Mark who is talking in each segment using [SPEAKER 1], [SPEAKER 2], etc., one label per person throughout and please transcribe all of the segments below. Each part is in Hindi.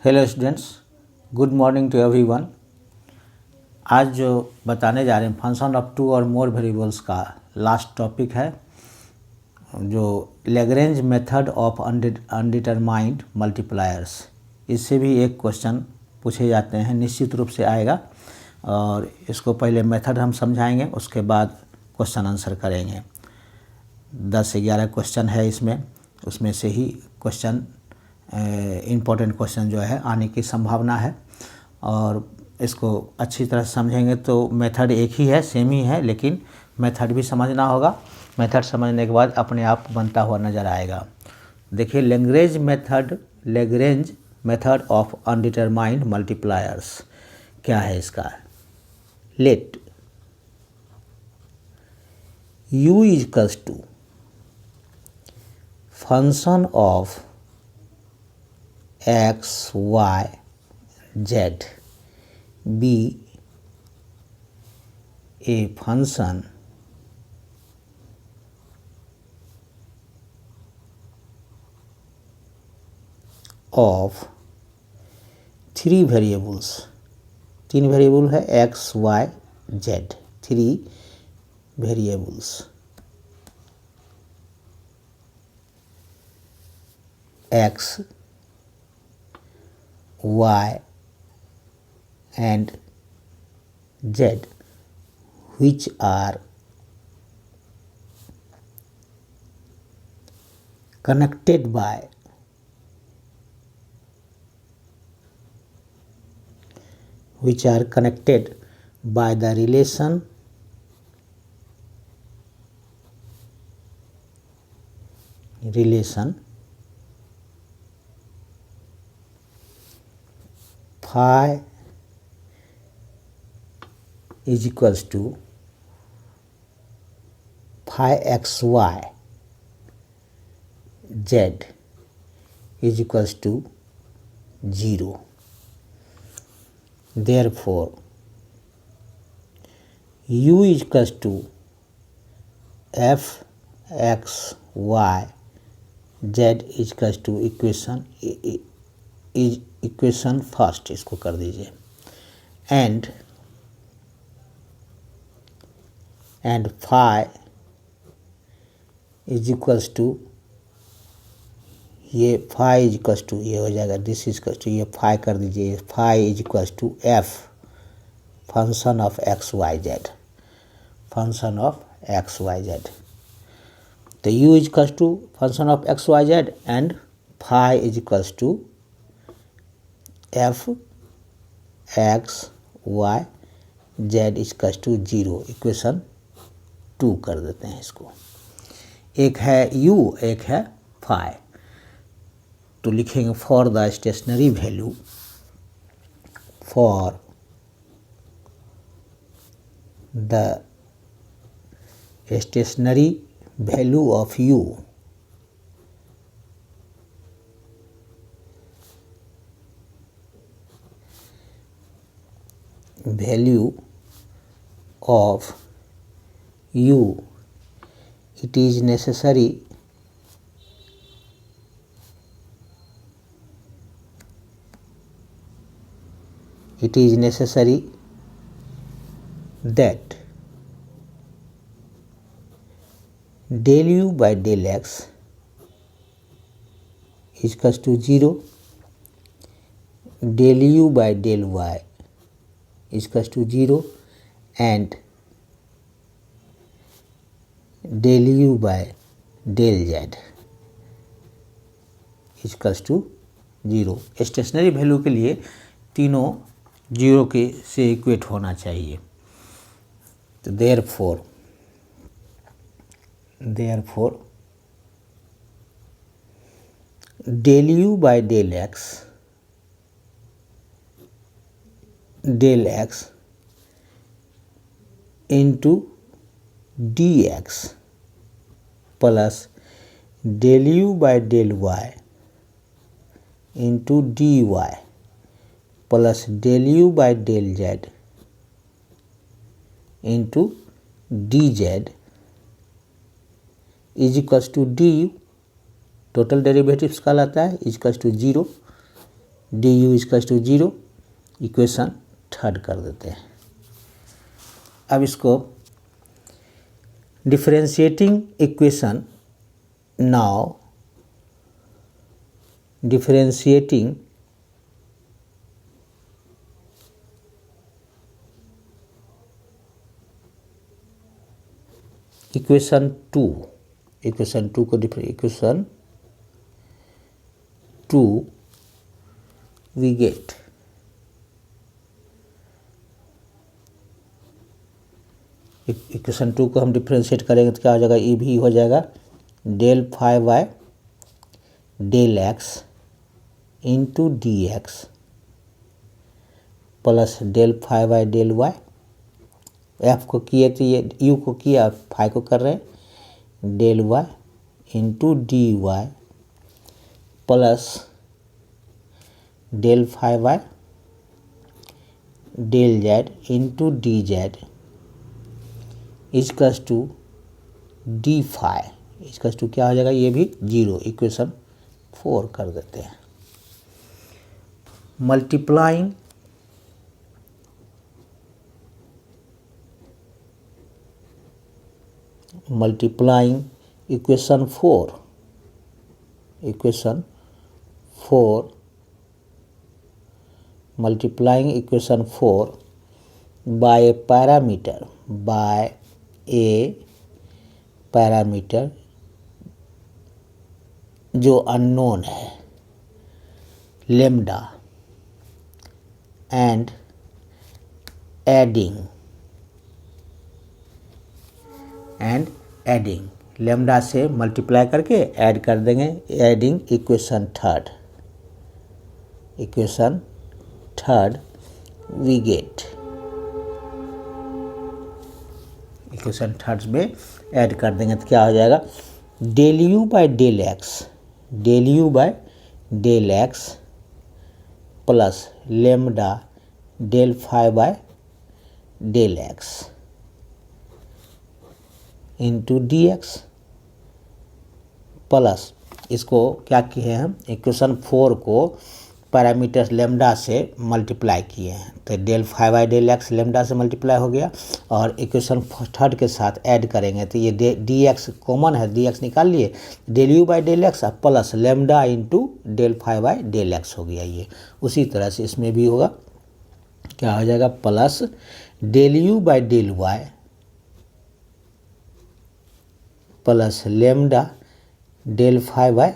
[SPEAKER 1] Hello students, good morning to everyone. आज जो बताने जा रहे हैं फंक्शन ऑफ टू और मोर वेरिएबल्स का लास्ट टॉपिक है, जो Lagrange method of undetermined multipliers. इससे भी एक क्वेश्चन पूछे जाते हैं, निश्चित रूप से आएगा। और इसको पहले मेथड हम समझाएंगे, उसके बाद क्वेश्चन आंसर करेंगे। 10 से 11 क्वेश्चन है इसमें, उसमें से ही क्वेश्चन इम्पोर्टेंट क्वेश्चन जो है आने की संभावना है। और इसको अच्छी तरह समझेंगे तो मेथड एक ही है, सेम ही है, लेकिन मेथड भी समझना होगा। मेथड समझने के बाद अपने आप बनता हुआ नज़र आएगा। देखिए, Lagrange method of undetermined multipliers क्या है इसका। Let u equals to function of x, y, z be a function of three variables। 3 variable है x, y, z, 3 variables x, y and z, which are connected by the relation phi is equals to phi xy z is equals to 0। Therefore u is equals to f x y z is equals to equation first, इसको कर दीजिए। And phi is equals to, ये फाई इज इक्वल्स टू, ये हो जाएगा दिस इज इक्वल्स टू, ये फाई कर दीजिए। Phi is equals to f function of x Y z, function of x Y z. तो u is equals to function of x Y z and phi is equals to F x Y Z equals to 0। Equation 2 कर देते हैं इसको। एक है u, एक है फाई। तो लिखेंगे for the stationary value, for the stationary value of u value of u, it is necessary that del u by del x is equals to 0, del u by del y is equals to 0 and del u by del z is equals to 0। Stationary value के लिए तीनों 0 के से इक्वेट होना चाहिए। तो therefore del u by del x into dx plus del u by del y into dy plus del u by del z into dz is equals to d u, total derivatives कहलाता है, is equals to 0। D u equal to 0, equation third कर देते हैं। अब इसको differentiating equation, now differentiating equation two को equation two we get equation 2 को हम डिफरेंशिएट करेंगे तो क्या हो जाएगा, ये भी हो जाएगा del five by del x into d x plus del five by del y. F को किए तो ये यू को किया, फाइव को कर रहे हैं del y into d y plus del five by del z into d z equals to d five equals to क्या हो जाएगा, ये भी 0, इक्वेशन 4 कर देते हैं। Multiplying equation 4 multiplying equation 4 by a parameter जो अननोन है लेम्डा एंड एडिंग लेम्डा से मल्टीप्लाई करके ऐड कर देंगे, adding equation third we get equation third में ऐड कर देंगे तो क्या हो जाएगा, del u by del x plus lambda del five by del x into d x plus इसको क्या किए हैं हम, इक्वेशन 4 को पैरामीटर लेम्डा से मल्टीप्लाई किए हैं तो del five by del x lambda से मल्टीप्लाई हो गया और इक्वेशन थर्ड के साथ ऐड करेंगे तो ये डी एक्स कॉमन है, डी एक्स निकाल लिए, del u by del x plus lambda into del five by del x हो गया। ये उसी तरह से इसमें भी होगा, क्या हो जाएगा, plus del u by del y plus lambda del five by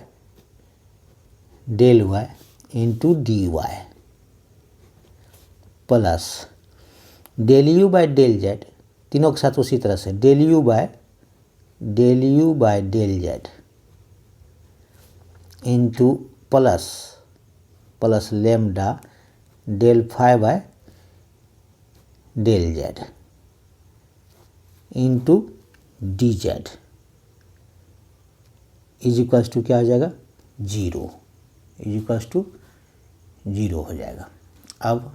[SPEAKER 1] del y into d y plus del u by del z, तीनों के साथ उसी तरह से del u by del z into plus lambda del five by del z into d z is equals to क्या हो जाएगा, 0, इज इक्वल्स टू 0 हो जाएगा। अब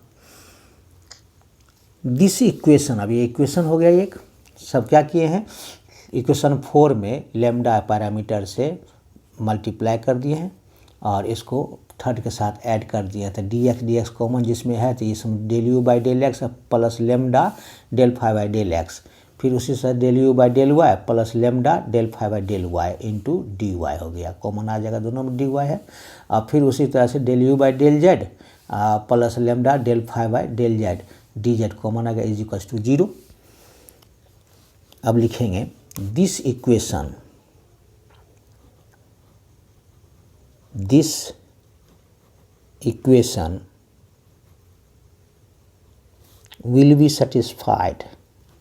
[SPEAKER 1] दिस इक्वेशन, अब ये इक्वेशन हो गया एक, सब क्या किए हैं, इक्वेशन 4 में लेम्डा पैरामीटर से मल्टीप्लाई कर दिए हैं और इसको थर्ड के साथ ऐड कर दिया था, डी एक्स कॉमन जिसमें है तो इसमें del u by del x plus lambda del five by del x, फिर उसी से del u by del y plus lambda del five by del y into d y हो गया, कॉमन आ जाएगा, दोनों में डी वाई है। और फिर उसी तरह से del u by del Z plus lambda del five by del z d z common आ गया, इज इक्वल्स टू 0। अब लिखेंगे this equation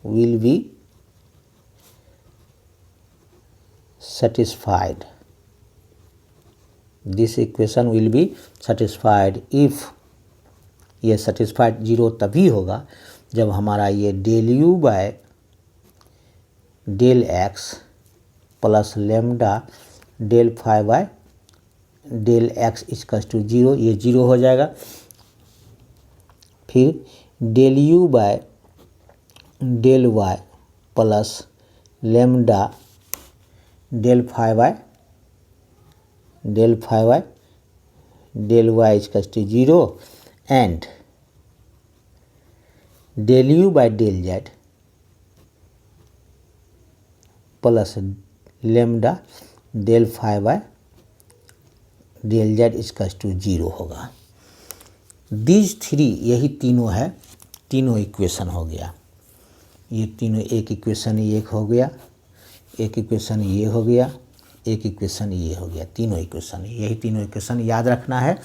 [SPEAKER 1] will be satisfied this equation will be satisfied if, ये satisfied 0 तभी होगा जब हमारा ये del u by del x plus lambda del five by del x equals to 0, ये 0 हो जाएगा। फिर del u by del y plus lambda del five by del y is equals to 0 and del u by del z plus lambda del phi by del z is equals to 0 होगा। दीज थ्री, यही तीनों है, तीनों इक्वेशन हो गया। ये तीनों, एक इक्वेशन ये एक हो गया, एक इक्वेशन ये हो गया, एक इक्वेशन ये हो गया, तीनों इक्वेशन, यही तीनों इक्वेशन याद रखना है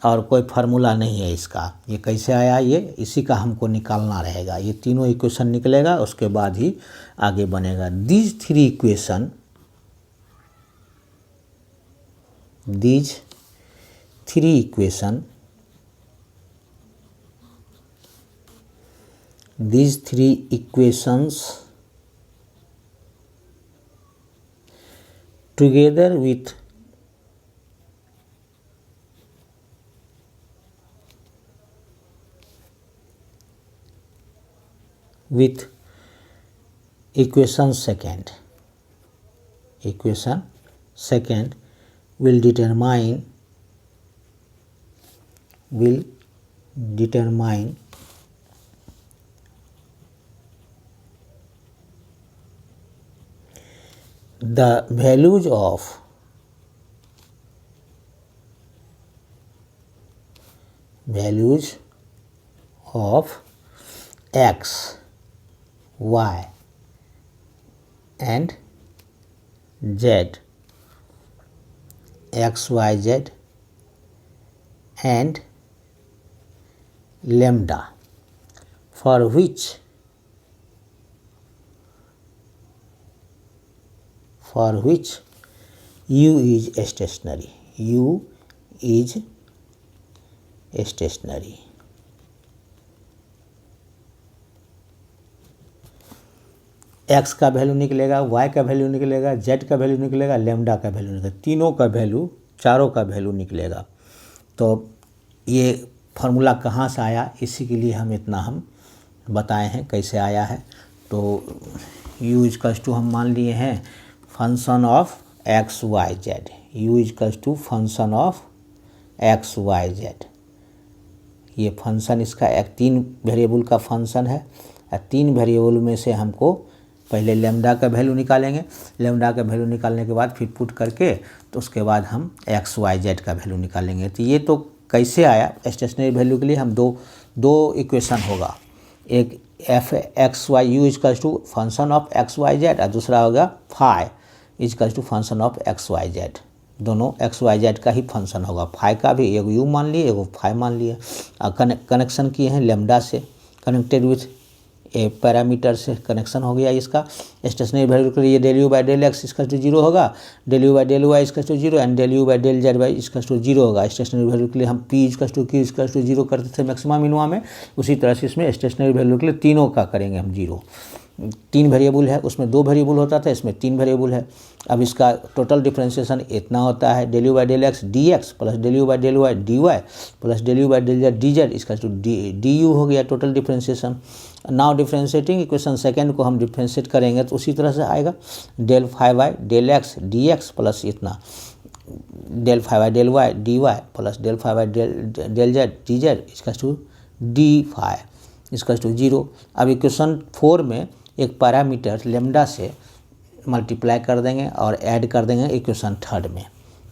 [SPEAKER 1] और कोई फार्मूला नहीं है इसका। ये कैसे आया, ये इसी का हमको निकालना रहेगा। ये तीनों इक्वेशन निकलेगा, उसके बाद ही आगे बनेगा। These three equation, these three equation, these three equations together with equation second will determine the values of x, y and z, x, y, z and lambda, for which u is stationary, u is stationary। x का वैल्यू निकलेगा, y का वैल्यू निकलेगा, z का वैल्यू निकलेगा, लेमडा का वैल्यू निकलेगा, तीनों का वैल्यू, चारों का वैल्यू निकलेगा। तो ये फार्मूला कहाँ से आया, इसी के लिए हम बताए हैं कैसे आया है। तो u इक्वल्स टू हम मान लिए हैं function of x Y z, u equals to function of x Y z. ये फंक्शन इसका एक 3 वेरिएबल का फंक्शन है। 3 वेरिएबल में से हमको पहले लेमडा का वैल्यू निकालेंगे, लेमडा का वैल्यू निकालने के बाद फिर पुट करके तो उसके बाद हम एक्स वाई जेड का वैल्यू निकालेंगे। तो ये तो कैसे आया, स्टेशनरी वैल्यू के लिए हम दो इक्वेशन होगा, एक f x y u equals to function of x Y Z और दूसरा होगा phi equals to function of x Y Z. दोनों एक्स वाई जेड का ही फंक्शन होगा। फाई का भी एगो यू मान लिए, एगो फाई मान लिए और कनेक्शन किए हैं लेमडा से, कनेक्टेड विथ ए पैरामीटर से कनेक्शन हो गया इसका। स्टेशनरी वैल्यू के लिए del u by del x इसका 0 होगा, del u by del y इसका 0 and del u by del z by इसका 0 होगा। स्टेशनरी वैल्यू के लिए हम p इसका 0 करते थे मैक्सिमम मिनिमम में, उसी तरह से इसमें स्टेशनरी वैल्यू के लिए तीनों का करेंगे हम 0। 3 वेरिएबल है, उसमें 2 वेरिएबल होता था, इसमें 3 वेरिएबल है। अब इसका टोटल डिफ्रेंशिएशन इतना होता है del u by del x dx plus del u by del y dy plus del u by del z dz इसका du हो गया total differentiation. Now differentiating equation second को हम डिफ्रेंशिएट करेंगे तो उसी तरह से आएगा del phi by del x dx plus इतना del phi by del y dy plus del phi by del z dz इसका d phi इसका 0। अब इक्वेशन 4 में एक पैरामीटर लेमडा से मल्टीप्लाई कर देंगे और ऐड कर देंगे इक्वेशन 3 में।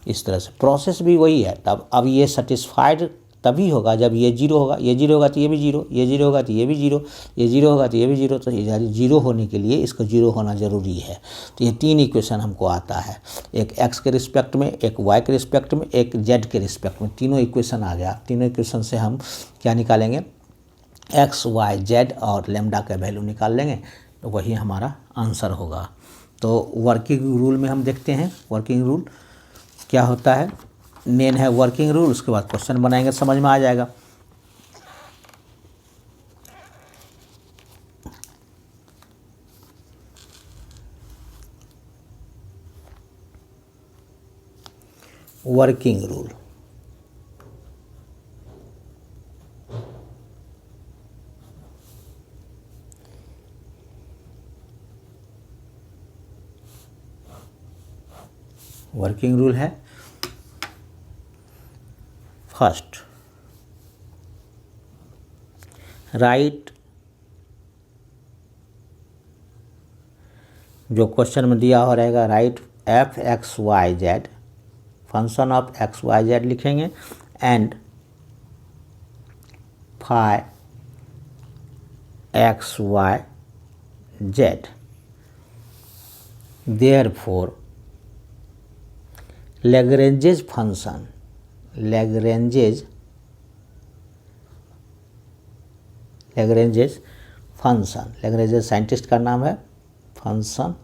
[SPEAKER 1] इस तरह से प्रोसेस भी वही है। तब अब ये सेटिस्फाइड तभी होगा जब ये 0 होगा, ये 0 होगा तो ये भी 0, ये 0 होगा तो ये भी 0, ये 0 होगा तो ये भी 0। तो 0 होने के लिए इसको 0 होना ज़रूरी है। तो ये 3 इक्वेशन हमको आता है, एक x के रिस्पेक्ट में, एक y के रिस्पेक्ट में, एक z के रिस्पेक्ट में। तीनों इक्वेशन आ गया। तीनों इक्वेशन से हम क्या निकालेंगे, एक्स वाई जेड और लेमडा का वैल्यू निकाल लेंगे, तो वही हमारा आंसर होगा। तो वर्किंग रूल में हम देखते हैं वर्किंग रूल क्या होता है। मेन है वर्किंग रूल, उसके बाद क्वेश्चन बनाएंगे, समझ में आ जाएगा। वर्किंग रूल, वर्किंग रूल है फर्स्ट राइट, जो क्वेश्चन में दिया हो रहेगा, right f x Y z, function of x Y z लिखेंगे, and phi x Y z, therefore Lagrange's function, Lagrange's function, Lagrange's scientist का नाम है, फंक्शन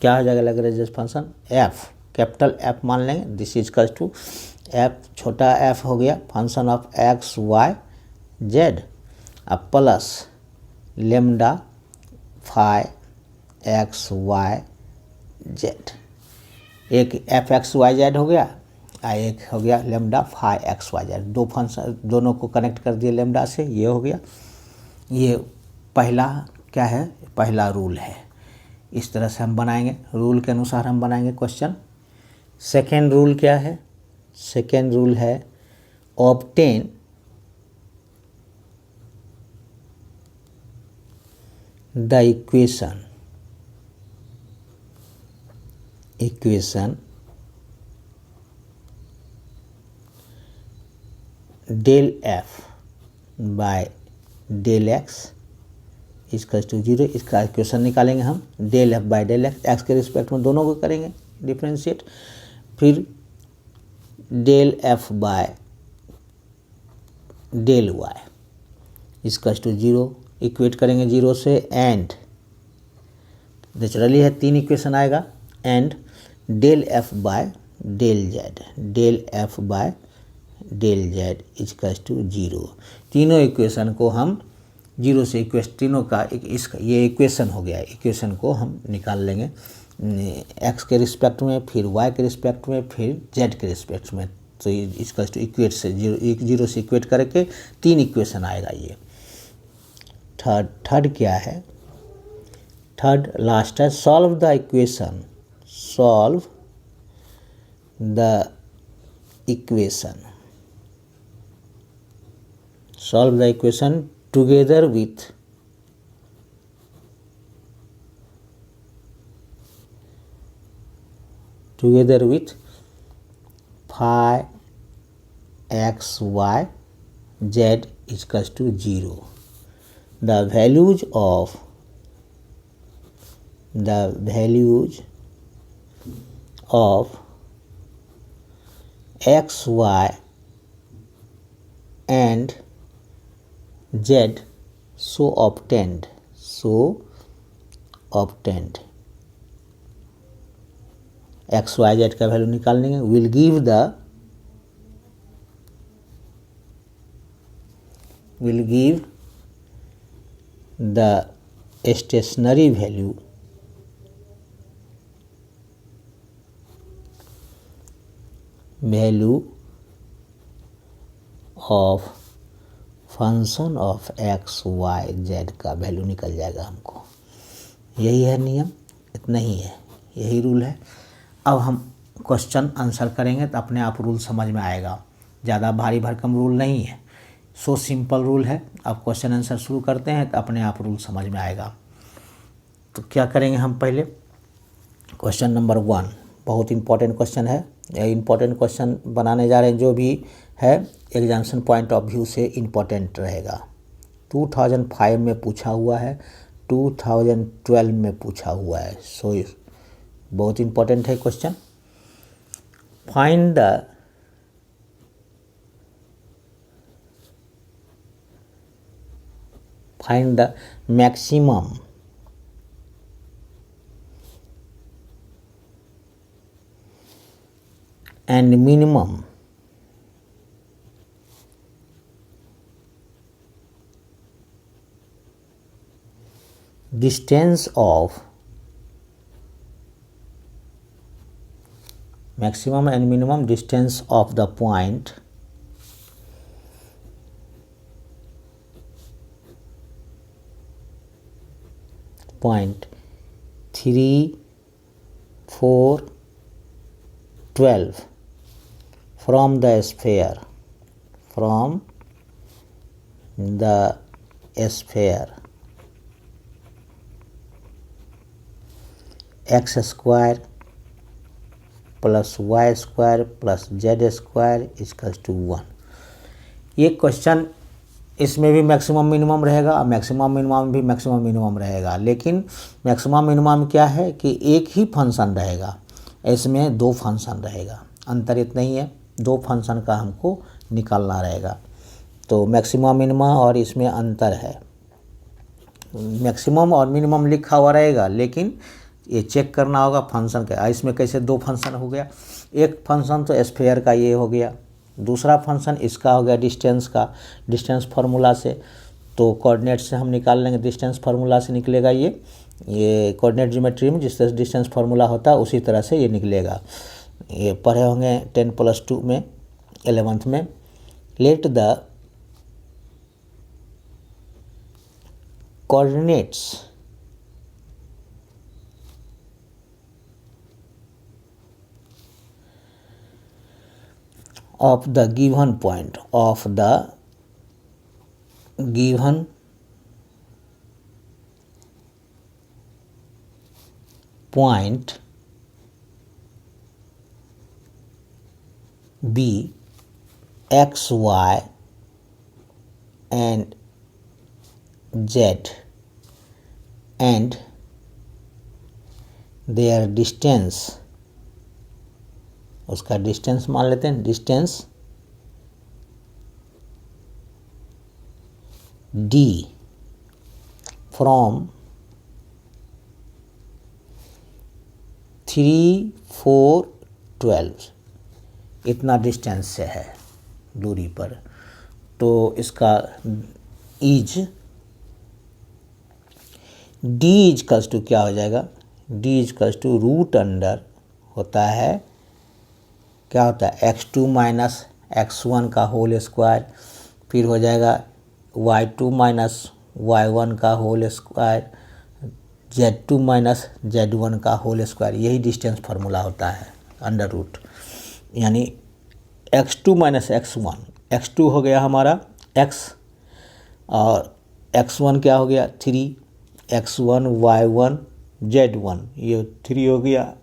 [SPEAKER 1] क्या हो जाएगा Lagrange's function, f capital f मान लेंगे, this is equals to f छोटा एफ हो गया, function of x Y z, अब plus lambda phi x Y z, एक एफ एक्स वाई जेड हो गया, एक हो गया lambda phi x Y z, दो फंक्शन दोनों को कनेक्ट कर दिए लेमडा से, ये हो गया। ये पहला क्या है, पहला रूल है, इस तरह से हम बनाएंगे, रूल के अनुसार हम बनाएंगे क्वेश्चन। सेकेंड रूल क्या है, सेकेंड रूल है obtain the equation del F by del x इसका टू जीरो, इसका इक्वेशन निकालेंगे हम, del F by del X, X के रिस्पेक्ट में दोनों को करेंगे डिफ्रेंशिएट, फिर del F by del Y इसका टू जीरो, इक्वेट करेंगे जीरो से, एंड नेचुरली है तीन इक्वेशन आएगा, and del F by del Z, del F by del Z equals to zero. तीनों इक्वेशन को हम जीरो से तीनों का इसका ये इक्वेशन हो गया, इक्वेशन को हम निकाल लेंगे एक्स के रिस्पेक्ट में, फिर वाई के रिस्पेक्ट में, फिर जेड के रिस्पेक्ट में, तो इक्वल्स टू इक्वेट से जीरो से इक्वेट करके तीन इक्वेशन आएगा ये। थर्ड क्या है, थर्ड लास्ट है solve the equation, solve the equation, solve the equation together with phi x y z equals to 0. The values of x, y and z so obtained X Y Z का वैल्यू निकाल लेंगे, will give the stationary value of function of x Y Z का वैल्यू निकल जाएगा हमको। यही है नियम, इतना ही है, यही रूल है। अब हम क्वेश्चन आंसर करेंगे तो अपने आप रूल समझ में आएगा, ज़्यादा भारी भरकम रूल नहीं है, सो सिंपल रूल है। अब क्वेश्चन आंसर शुरू करते हैं तो अपने आप रूल समझ में आएगा। तो क्या करेंगे हम, पहले क्वेश्चन नंबर 1 बहुत इंपॉर्टेंट क्वेश्चन है, इंपॉर्टेंट क्वेश्चन बनाने जा रहे हैं, जो भी है एग्जामिनेशन पॉइंट ऑफ व्यू से इम्पोर्टेंट रहेगा। 2005 में पूछा हुआ है, 2012 में पूछा हुआ है, सो बहुत इम्पोर्टेंट है question. Find the maximum and minimum distance of maximum and minimum distance of the point point 3, 4, 12 from the sphere, from the sphere x square plus Y square plus Z square equals to 1। ये क्वेश्चन इसमें भी मैक्सिमम मिनिमम रहेगा और मैक्सिमम मिनिमम भी मैक्सिमम मिनिमम रहेगा, लेकिन मैक्सिमम मिनिमम क्या है कि एक ही फंक्शन रहेगा, इसमें दो फंक्शन रहेगा, अंतर इतना ही है, दो फंक्शन का हमको निकालना रहेगा। तो मैक्सिमम मिनिमम और इसमें अंतर है, मैक्सिमम और मिनिमम लिखा हुआ रहेगा, लेकिन ये चेक करना होगा फंक्शन का। इसमें कैसे दो फंक्शन हो गया, एक फंक्शन तो स्फीयर का ये हो गया, दूसरा फंक्शन इसका हो गया डिस्टेंस का, डिस्टेंस फार्मूला से। तो कोऑर्डिनेट से हम निकाल लेंगे, डिस्टेंस फार्मूला से निकलेगा ये कोऑर्डिनेट ज्योमेट्री में जिस तरह डिस्टेंस फार्मूला होता है उसी तरह से ये निकलेगा। ये पढ़े होंगे 10+2 में 11th में। Late the coordinates of the given point be x, y and z and their distance, उसका डिस्टेंस मान लेते हैं, डिस्टेंस d फ्रॉम 3, 4, 12 इतना डिस्टेंस से है दूरी पर। तो इसका इज d इक्वल्स टू क्या हो जाएगा, d equals to root under होता है, क्या होता है x2 माइनस x1 का होल स्क्वायर, फिर हो जाएगा y2 माइनस y1 का whole square, z2 minus z1 का होल स्क्वायर। यही डिस्टेंस फार्मूला होता है अंडर रूट, यानी x2 माइनस x1, x2 हो गया हमारा x और x1 क्या हो गया 3, x1 y1 z1, ये 3 हो गया,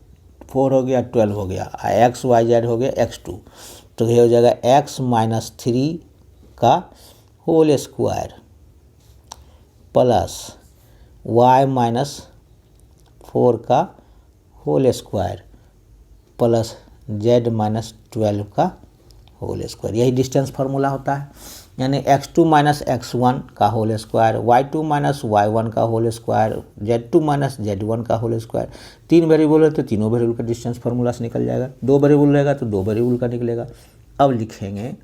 [SPEAKER 1] 4 हो गया, 12 हो गया, x y z हो गया x2। तो ये हो जाएगा x माइनस 3 का whole square plus y minus 4 का whole square plus z minus 12 का होल स्क्वायर। यही डिस्टेंस फार्मूला होता है, यानी x2 माइनस x1 का whole square, y2 minus y1 का whole square, z2 minus z1 का होल स्क्वायर। 3 वेरिएबल है तो तीनों वेरिएबल का डिस्टेंस फार्मूला से निकल जाएगा, 2 वेरिएबल रहेगा तो 2 वेरिएबल का निकलेगा। अब लिखेंगे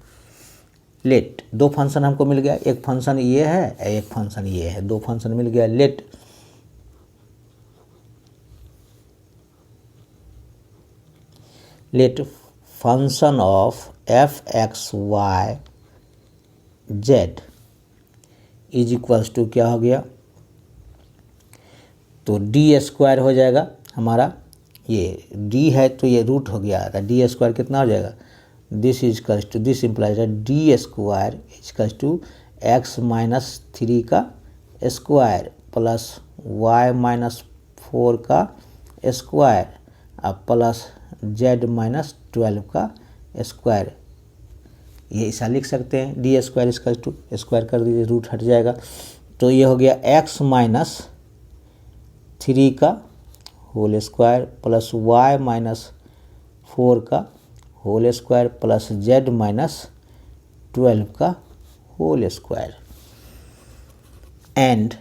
[SPEAKER 1] लेट, दो फंक्शन हमको मिल गया, एक फंक्शन ये है एक फंक्शन ये है, दो फंक्शन मिल गया। Let function of F x Y Z is equals to क्या हो गया, तो डी स्क्वायर हो जाएगा हमारा, ये डी है तो ये रूट हो गया, डी स्क्वायर कितना हो जाएगा, this equals to this implies D square equals to X minus 3 का स्क्वायर प्लस वाई माइनस 4 का स्क्वायर और प्लस जेड माइनस 12 का स्क्वायर। ये ऐसा लिख सकते हैं, डी स्क्वायर इसका टू स्क्वायर कर दीजिए, रूट हट जाएगा। तो ये हो गया x माइनस 3 का whole square plus y minus 4 का whole square plus z minus 12 का whole square and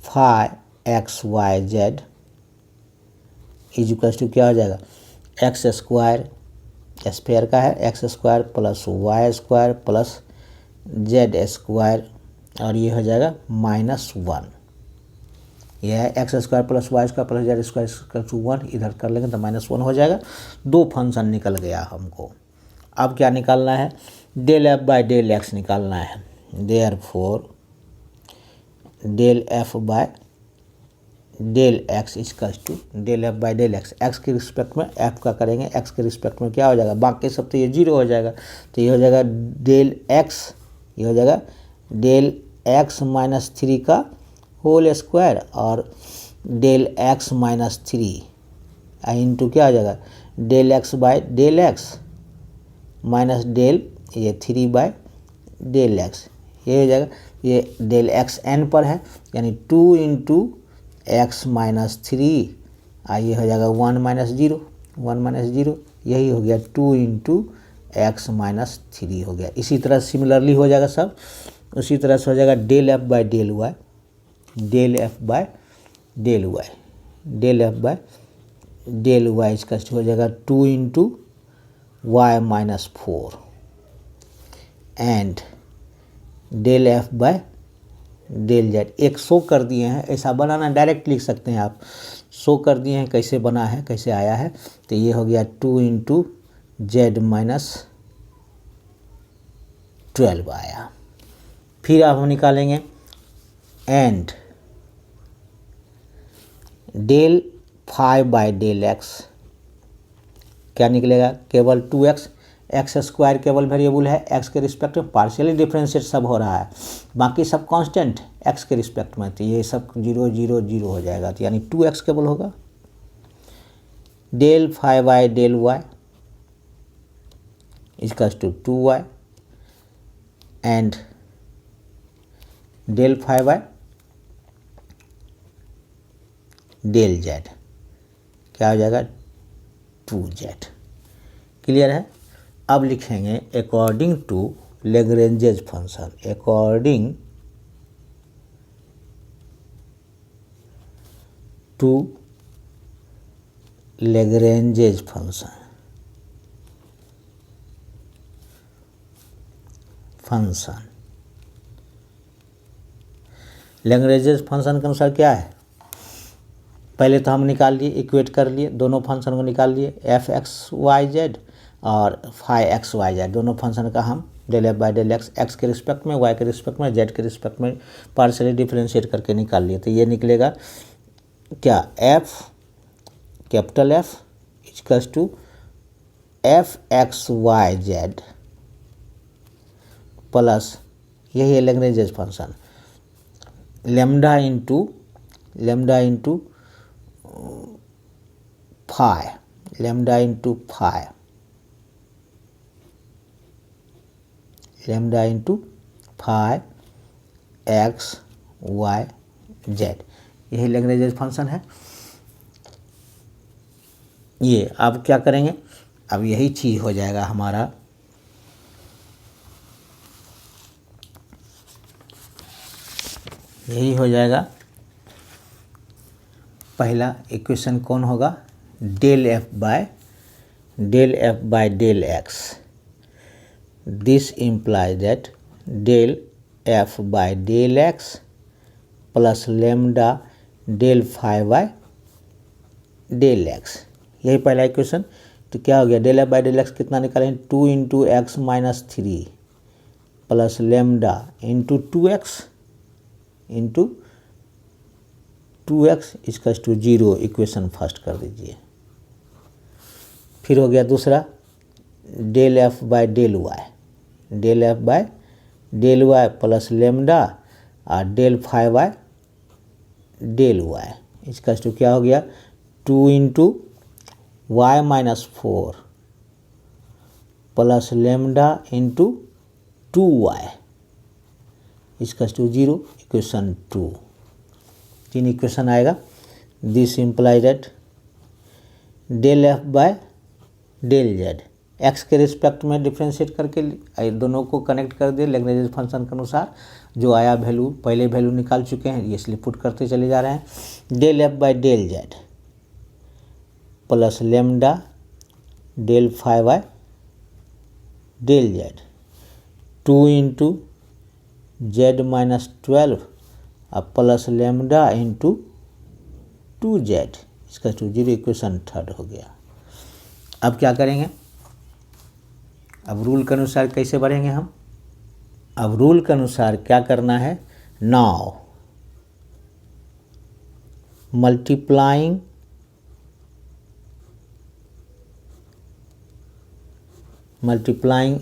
[SPEAKER 1] phi x Y Z is equal to क्या हो जाएगा, एक्स स्क्वायर स्फीयर का है, x square plus Y square plus Z square और ये हो जाएगा -1। यह है x square plus Y square plus Z square equal to 1, इधर कर लेंगे तो -1 हो जाएगा। दो फंक्शन निकल गया हमको। अब क्या निकालना है, del F by del x निकालना है। Therefore del F by del x equals to del F by del X. X के रिस्पेक्ट में एफ का करेंगे, एक्स के रिस्पेक्ट में क्या हो जाएगा, बाकी सब तो ये जीरो हो जाएगा, तो ये हो जाएगा डेल एक्स, ये हो जाएगा डेल एक्स माइनस थ्री का होल स्क्वायर और del X minus three into क्या हो जाएगा del X by del X minus del ये थ्री बाई डेल एक्स, ये हो जाएगा, ये डेल एक्स एन पर है यानी 2 इंटू एक्स माइनस थ्री, ये हो जाएगा 1 माइनस जीरो, 1 माइनस जीरो, यही हो गया 2 इंटू एक्स माइनस थ्री हो गया। इसी तरह सिमिलरली हो जाएगा सब, उसी तरह से हो जाएगा del F by del Y, del F by del Y, del F by del Y इसका हो जाएगा 2 into Y minus four and del F by del Z. एक शो कर दिए हैं, ऐसा बनाना डायरेक्ट लिख सकते हैं आप, शो कर दिए हैं कैसे बना है कैसे आया है, तो ये हो गया 2 इंटू जेड माइनस 12 आया। फिर अब हम निकालेंगे and del five by del X, क्या निकलेगा केवल 2x, एक्स स्क्वायर केवल वेरिएबल है, एक्स के रिस्पेक्ट में पार्शियली डिफरेंशिएट सब हो रहा है, बाकी सब कांस्टेंट एक्स के रिस्पेक्ट में, तो ये सब 0 0 0 हो जाएगा, तो यानी 2x केवल होगा। Del five by del Y equals to 2y and del five by del Z क्या हो जाएगा 2z। क्लियर है। अब लिखेंगे according to Lagrange's function, according to Lagrange's function, Lagrange's function के अनुसार क्या है, पहले तो हम निकाल लिए, इक्वेट कर लिए, दोनों फंक्शन को निकाल लिए, एफ एक्स वाई जेड और फाई एक्स वाई जेड, दोनों फंक्शन का हम del F by del X, X के रिस्पेक्ट में, वाई के रिस्पेक्ट में, जेड के रिस्पेक्ट में पार्शियली डिफरेंशिएट करके निकाल लिए, तो ये निकलेगा क्या F capital F equals to F x Y Z plus यही है Lagrange's function lambda into phi, lambda into phi, lambda into phi x Y Z, यही लैग्रेंजेस फंक्शन है। ये अब क्या करेंगे, अब यही चीज़ हो जाएगा हमारा यही हो जाएगा पहला इक्वेशन कौन होगा, del F by del X, this implies that del F by del x plus lambda del five by del X, यही पहला इक्वेशन। तो क्या हो गया del F by del X कितना निकालें 2 into X minus three plus lambda into 2x into 2x equals to 0, equation first कर दीजिए। फिर हो गया दूसरा del F by del Y, del F by del y plus lambda और del five by del Y equals to क्या हो गया 2 into Y minus four plus lambda into 2y equals to 0, equation 2, 3 equation आएगा। This implies that del F by del z, x के रिस्पेक्ट में डिफ्रेंशिएट करके दोनों को कनेक्ट कर दिए लैग्रेंजेस फंक्शन के अनुसार, जो आया वैल्यू पहले वैल्यू निकाल चुके हैं, ये इसलिए पुट करते चले जा रहे हैं। Del F by del Z plus lambda del five by del Z 2 into Z minus 12 और प्लस लेमडा इंटू 2z इसका 0, इक्वेशन थर्ड हो गया। अब क्या करेंगे, अब रूल के अनुसार कैसे बढ़ेंगे हम, अब रूल के अनुसार क्या करना है, now multiplying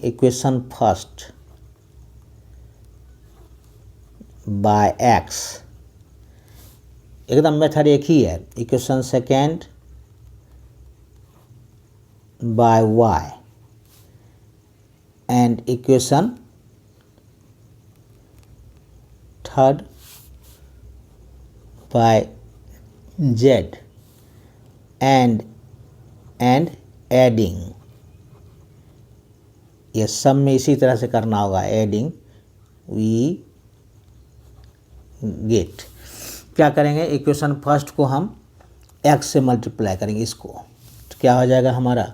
[SPEAKER 1] equation first by x, एकदम मेथड एक ही है, equation second by y and equation third by z and adding, ये सब में इसी तरह से करना होगा, एडिंग वी गेट। क्या करेंगे, इक्वेशन फर्स्ट को हम x से मल्टीप्लाई करेंगे, इसको तो क्या हो जाएगा हमारा,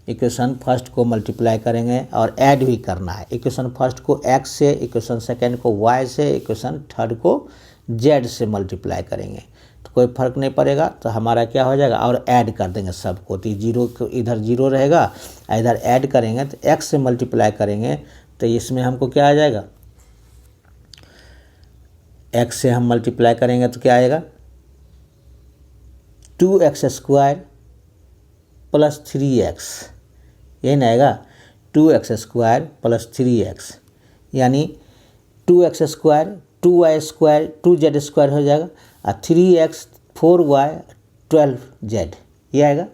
[SPEAKER 1] इक्वेशन फर्स्ट को मल्टीप्लाई करेंगे और ऐड भी करना है। इक्वेशन फर्स्ट को x से, इक्वेशन सेकेंड को y से, इक्वेशन थर्ड को z से मल्टीप्लाई करेंगे तो कोई फर्क नहीं पड़ेगा, तो हमारा क्या हो जाएगा, और ऐड कर देंगे सबको, तो जीरो को इधर जीरो रहेगा, इधर ऐड करेंगे तो x से मल्टीप्लाई करेंगे तो इसमें हमको क्या आ जाएगा, x से हम मल्टीप्लाई करेंगे तो क्या आएगा, 2x² प्लस 3x, यही ना आएगा, 2x² प्लस 3x, यानी 2x², 2y², 2z² हो जाएगा, और 3x, 4y, 12z, ये आएगा।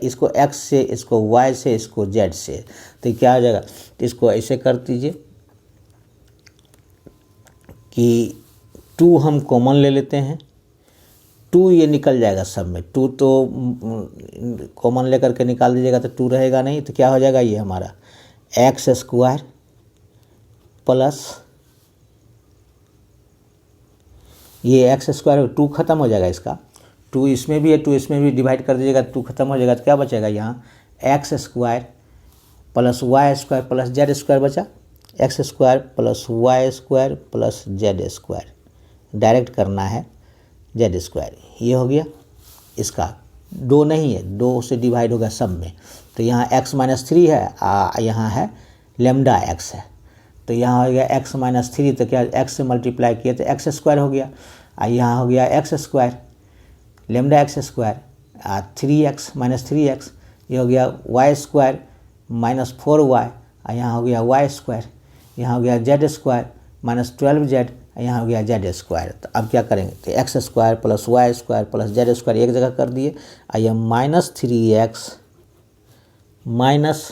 [SPEAKER 1] इसको x से, इसको y से, इसको z से, तो क्या हो जाएगा, तो इसको ऐसे कर दीजिए कि 2 हम कॉमन ले लेते हैं, 2 ये निकल जाएगा सब में, 2 तो कॉमन लेकर के निकाल दीजिएगा तो 2 रहेगा नहीं, तो क्या हो जाएगा, ये हमारा x² प्लस ये x², 2 खत्म हो जाएगा इसका, 2 इसमें भी है, 2 इसमें भी डिवाइड कर दीजिएगा, 2 खत्म हो जाएगा तो क्या बचेगा यहाँ, x² plus y² plus z² बचा, x² plus y² plus z², direct करना है z², ये हो गया इसका, 2 नहीं है, 2 से डिवाइड होगा सब में, तो यहाँ x-3 है, यहाँ है लेमडा x है, तो यहाँ हो गया x-3, तो क्या x से मल्टीप्लाई किए तो x² हो गया, यहाँ हो गया x², lambda x², 3x minus 3x, ये हो गया y² माइनस 4y, यहाँ हो गया y², यहाँ हो गया z² माइनस 12z, यहाँ हो गया z²। तो अब क्या करेंगे, तो x² plus y² plus z² एक जगह कर दिए, यह minus 3x minus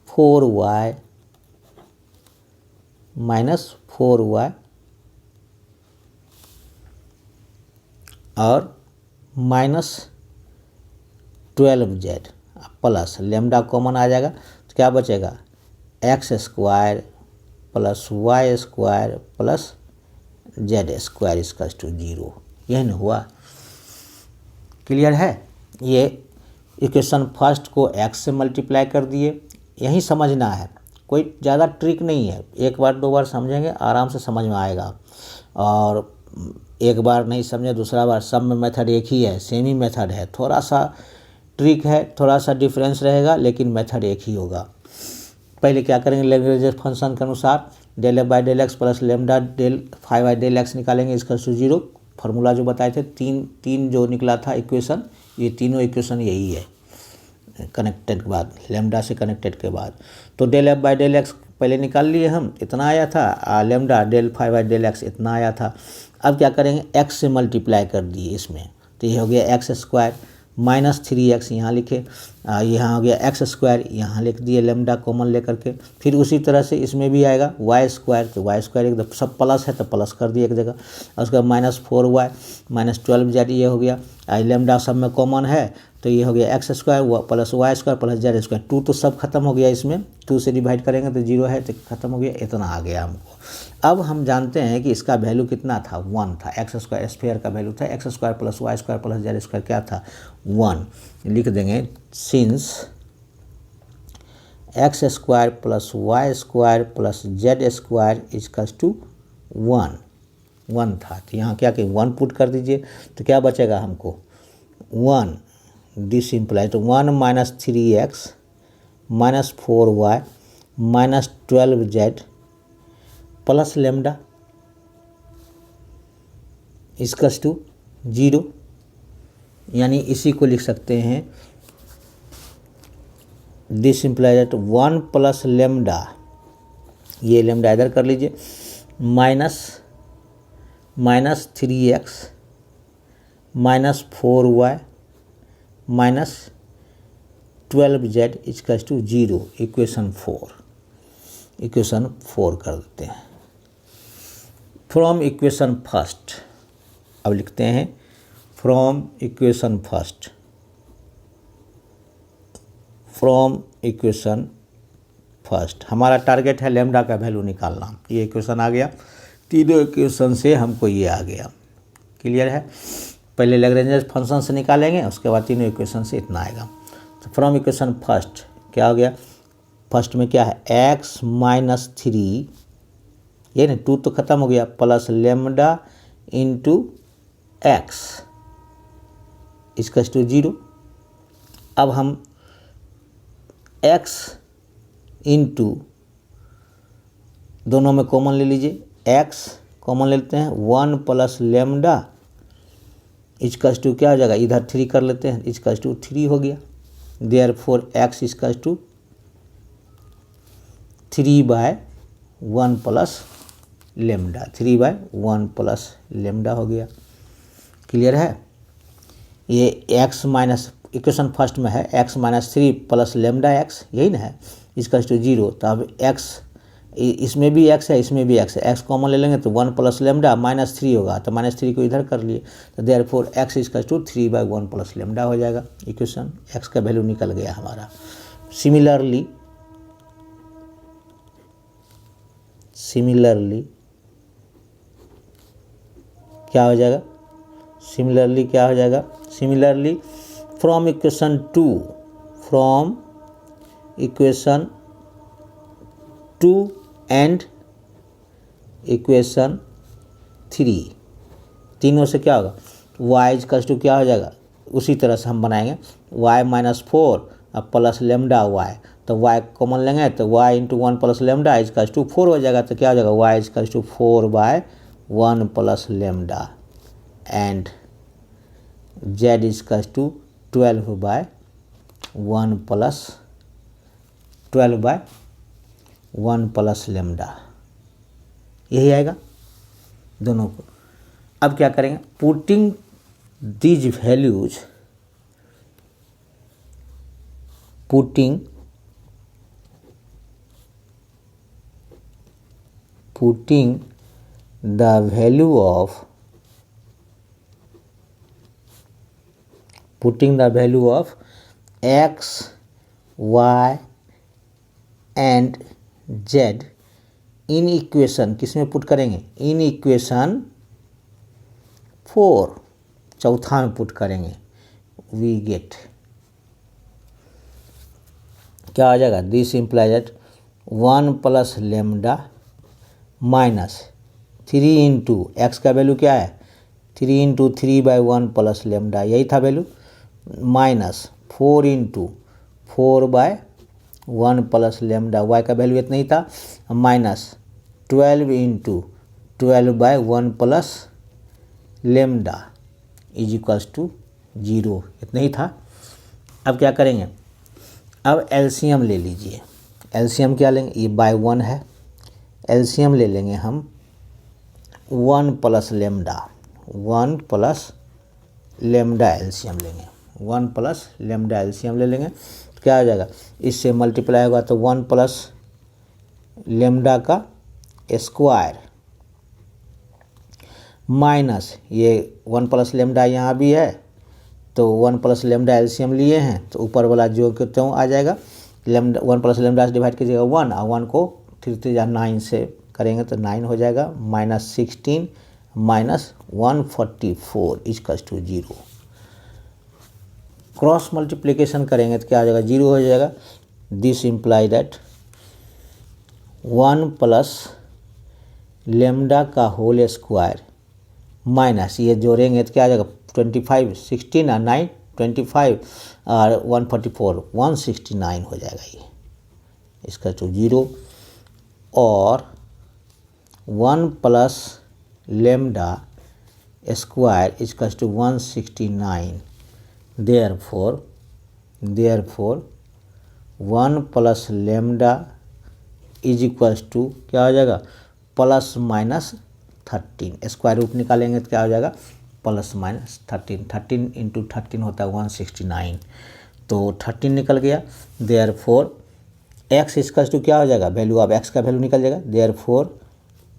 [SPEAKER 1] 4y minus 4y और minus 12z plus lambda common आ जाएगा, तो क्या बचेगा, x² plus y² plus z² इसका 0, यही ना हुआ, क्लियर है। ये इक्वेशन फर्स्ट को x से मल्टीप्लाई कर दिए, यही समझना है, कोई ज़्यादा ट्रिक नहीं है, एक बार दो बार समझेंगे आराम से समझ में आएगा, और एक बार नहीं समझे दूसरा बार, सब में मेथड एक ही है, सेम ही मेथड है, थोड़ा सा ट्रिक है, थोड़ा सा डिफरेंस रहेगा, लेकिन मेथड एक ही होगा। पहले क्या करेंगे, लैग्रेंज फंक्शन के अनुसार del F by del x plus lambda del five by del X निकालेंगे, इसका 0, फार्मूला जो बताए थे, तीन जो निकला था इक्वेशन, ये तीनों इक्वेशन यही है कनेक्टेड के बाद, लेमडा से कनेक्टेड के बाद, तो del F by del X पहले निकाल लिए हम, इतना आया था, lambda del five by del X इतना आया था। अब क्या करेंगे, x से मल्टीप्लाई कर दिए इसमें, तो ये हो गया x² माइनस 3x यहाँ लिखे, यहाँ हो गया x², यहाँ लिख दिए लेमडा कॉमन लेकर के, फिर उसी तरह से इसमें भी आएगा y², तो y² एकदम सब प्लस है तो प्लस कर दिए एक जगह, और उसका माइनस 4y माइनस 12z, ये हो गया, लेमडा सब में कॉमन है तो ये हो गया x² plus y² plus z², 2 तो सब खत्म हो गया इसमें, 2 से डिवाइड करेंगे तो 0 है तो खत्म हो गया, इतना आ गया हमको। अब हम जानते हैं कि इसका वैल्यू कितना था, 1 था, x² स्फीयर का वैल्यू था x² plus y² plus z² क्या था, 1, लिख देंगे since x² plus y² plus z² equals to 1 था, तो यहाँ क्या कि 1 पुट कर दीजिए, तो क्या बचेगा हमको 1, दिस इम्प्लाई, तो 1 minus 3x minus 4y minus 12z plus lambda equals to 0, यानी इसी को लिख सकते हैं, this implies that 1 plus lambda, ये लेमडा इधर कर लीजिए, minus 3x minus 4y minus 12z equals to 0, equation 4 कर देते हैं। फ्रॉम इक्वेशन फर्स्ट, अब लिखते हैं फ्रॉम इक्वेशन फर्स्ट हमारा टारगेट है लेमडा का वैल्यू निकालना। ये इक्वेशन आ गया, तीनों इक्वेशन से हमको ये आ गया। क्लियर है? पहले लैग्रेंज फंक्शन से निकालेंगे, उसके बाद तीनों इक्वेशन से इतना आएगा। तो फ्रॉम इक्वेशन फर्स्ट क्या हो गया? फर्स्ट में क्या है? x माइनस 3, ये ना 2 तो खत्म हो गया, प्लस लेमडा इंटू एक्स इसका टू 0। अब हम x इंटू दोनों में कॉमन ले लीजिए, x कॉमन ले लेते हैं, 1 प्लस लेमडा इसका टू क्या हो जाएगा? इधर 3 कर लेते हैं, इसका टू 3 हो गया। देयरफॉर x इसका to 3/1 plus lambda, 3/1 plus lambda हो गया। क्लियर है? ये x माइनस, इक्वेशन फर्स्ट में है x minus 3 plus lambda x, यही ना है, इसका टू 0। तो अब x, इसमें भी x है, इसमें भी x है, x कॉमन ले लेंगे तो 1 प्लस लेमडा माइनस 3 होगा, तो माइनस 3 को इधर कर लिए, तो देयरफॉर x इसका टू 3/1 प्लस लेमडा हो जाएगा। इक्वेशन x का वैल्यू निकल गया हमारा। सिमिलरली क्या हो जाएगा? Similarly from equation 2 and equation 3, तीनों से क्या होगा? y इक्वल्स टू क्या हो जाएगा? उसी तरह से हम बनाएंगे, y माइनस 4 अब प्लस लेमडा y, तो y कॉमन लेंगे तो y into 1 plus lambda equals to 4 हो जाएगा। तो क्या हो जाएगा? y equals to 4/1 plus lambda and z equals to 12/1 plus lambda, यही आएगा दोनों को। अब क्या करेंगे? Putting these values, putting the value of x, y and z in equation, किस में पुट करेंगे? इन इक्वेशन 4, चौथा में पुट करेंगे, वी गेट क्या आ जाएगा? This implies that 1 plus lambda minus 3 into X का वैल्यू क्या है? 3 इंटू 3/1 प्लस लेमडा, यही था value, minus 4 into 4/1 plus lambda, Y का वैल्यू इतना ही था, minus 12 into 12/1 plus lambda is equals to 0, इतना ही था। अब क्या करेंगे? अब एलसीएम ले लीजिए। एलसीएम क्या लेंगे? ये बाय 1 है, एलसीएम ले लेंगे हम 1 प्लस लेमडा एलसीएम लेंगे, 1 प्लस लेमडा एलसीएम ले लेंगे तो क्या हो जाएगा? इससे मल्टीप्लाई होगा तो 1 प्लस लेमडा का स्क्वायर माइनस ये 1 प्लस लेमडा यहाँ भी है, तो 1 प्लस लेमडा एलसीएम लिए हैं तो ऊपर वाला जो कि त्यों आ जाएगा, लेमडा 1 प्लस लेमडा से डिवाइड कीजिएगा 1, और 1 को 3 से करेंगे तो 9 हो जाएगा, minus 16 minus 144 equals to 0। Cross multiplication करेंगे तो क्या आ जाएगा? 0 हो जाएगा। This imply that 1 plus lambda का होल स्क्वायर माइनस ये जोड़ेंगे तो क्या आ जाएगा? 25, 16 और 9 25 और 144 169 हो जाएगा ये, इसका तो 0। और 1 प्लस लेमडा स्क्वायर इसका to 169 therefore 1 plus lambda is equals to क्या हो जाएगा, प्लस माइनस 13। स्क्वायर रूट निकालेंगे तो क्या हो जाएगा, प्लस माइनस 13। 13 इंटू 13 होता है 169, तो 13 निकल गया। देयरफॉर एक्स इक्वल्स टू क्या हो जाएगा, वैल्यू अब एक्स का वैल्यू निकल जाएगा। Therefore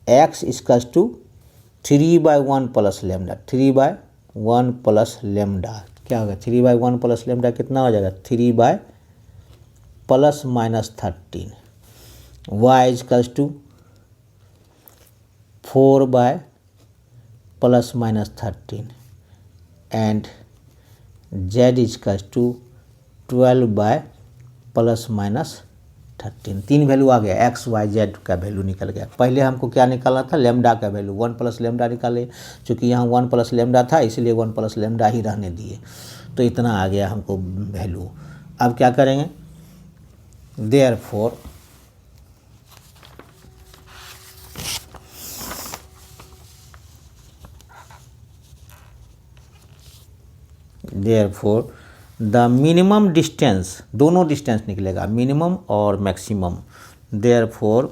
[SPEAKER 1] x equals to 3/1 plus lambda, 3/1 plus lambda क्या होगा, 3/1 प्लस लेमडा कितना हो जाएगा, 3 plus minus 13। Y equals to 4 plus minus 13 and z equals to 12 plus minus 13। 3 value आ गया, एक्स वाई जेड का वैल्यू निकल गया। पहले हमको क्या निकालना था, लेमडा का वैल्यू, 1 प्लस लेमडा निकाले, चूँकि यहाँ 1 प्लस लेमडा था इसलिए 1 प्लस लेमडा ही रहने दिए, तो इतना आ गया हमको वैल्यू। अब क्या करेंगे, देयरफॉर द मिनिमम डिस्टेंस, दोनों डिस्टेंस निकलेगा, मिनिमम और maximum. Therefore